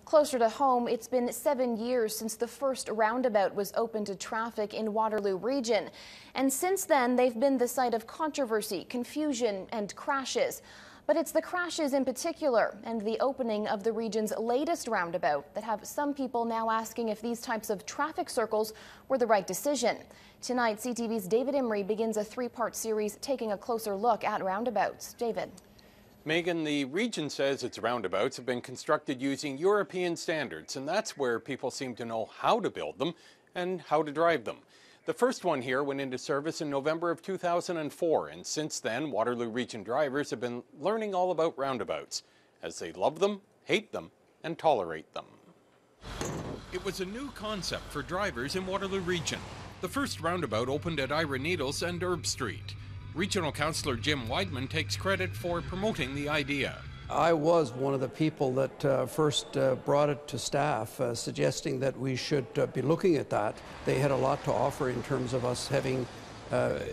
Closer to home, it's been 7 years since the first roundabout was open to traffic in Waterloo Region. And since then, they've been the site of controversy, confusion, and crashes. But it's the crashes in particular and the opening of the region's latest roundabout that have some people now asking if these types of traffic circles were the right decision. Tonight, CTV's David Imrie begins a three-part series taking a closer look at roundabouts. David. Megan, the region says its roundabouts have been constructed using European standards, and that's where people seem to know how to build them and how to drive them. The first one here went into service in November of 2004, and since then, Waterloo Region drivers have been learning all about roundabouts, as they love them, hate them, and tolerate them. It was a new concept for drivers in Waterloo Region. The first roundabout opened at Ira Needles and Herb Street. Regional Councillor Jim Weidman takes credit for promoting the idea. I was one of the people that first brought it to staff, suggesting that we should be looking at that. They had a lot to offer in terms of us having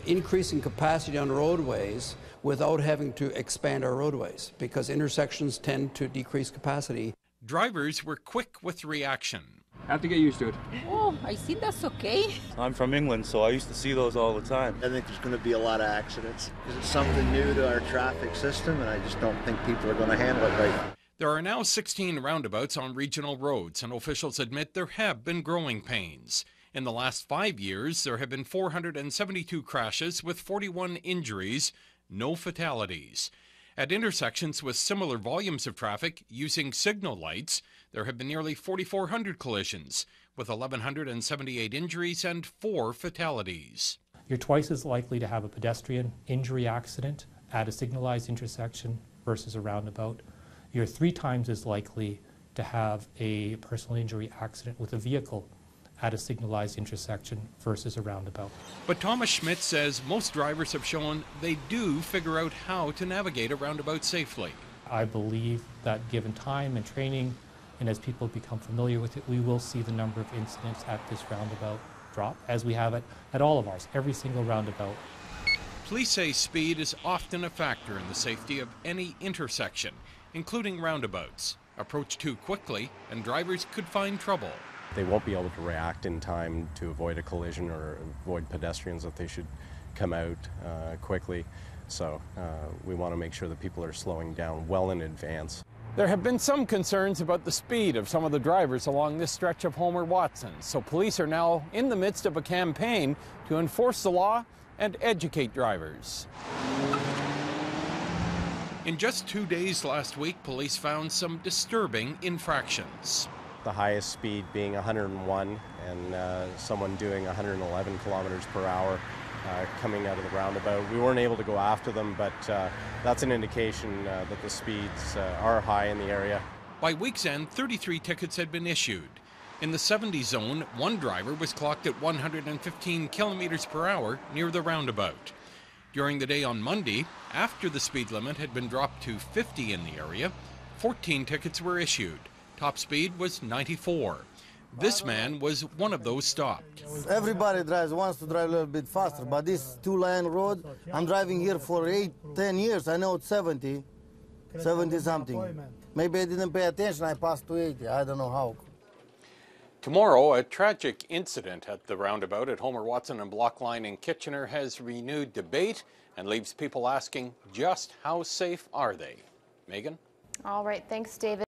increasing capacity on roadways without having to expand our roadways, because intersections tend to decrease capacity. Drivers were quick with reaction. I have to get used to it. Oh, I think that's okay. I'm from England, so I used to see those all the time. I think there's going to be a lot of accidents. It's something new to our traffic system, and I just don't think people are going to handle it right. There are now 16 roundabouts on regional roads, and officials admit there have been growing pains. In the last 5 years, there have been 472 crashes with 41 injuries, no fatalities. At intersections with similar volumes of traffic using signal lights, there have been nearly 4,400 collisions, with 1,178 injuries and 4 fatalities. You're twice as likely to have a pedestrian injury accident at a signalized intersection versus a roundabout. You're 3 times as likely to have a personal injury accident with a vehicle at a signalized intersection versus a roundabout. But Thomas Schmidt says most drivers have shown they do figure out how to navigate a roundabout safely. I believe that given time and training, and as people become familiar with it, we will see the number of incidents at this roundabout drop, as we have at all of ours, every single roundabout. Police say speed is often a factor in the safety of any intersection, including roundabouts. Approach too quickly, and drivers could find trouble. They won't be able to react in time to avoid a collision or avoid pedestrians that they should come out quickly. So we want to make sure that people are slowing down well in advance. There have been some concerns about the speed of some of the drivers along this stretch of Homer Watson, so police are now in the midst of a campaign to enforce the law and educate drivers. In just 2 days last week, police found some disturbing infractions. The highest speed being 101 and someone doing 111 kilometers per hour coming out of the roundabout. We weren't able to go after them, but that's an indication that the speeds are high in the area. By week's end, 33 tickets had been issued. In the 70 zone, one driver was clocked at 115 kilometers per hour near the roundabout. During the day on Monday, after the speed limit had been dropped to 50 in the area, 14 tickets were issued. Top speed was 94. This man was one of those stopped. Everybody wants to drive a little bit faster, but this 2-lane road, I'm driving here for 10 years. I know it's 70 something. Maybe I didn't pay attention, I passed to 80, I don't know how. Tomorrow, a tragic incident at the roundabout at Homer Watson and Block Line in Kitchener has renewed debate and leaves people asking just how safe are they? Megan? All right, thanks, David.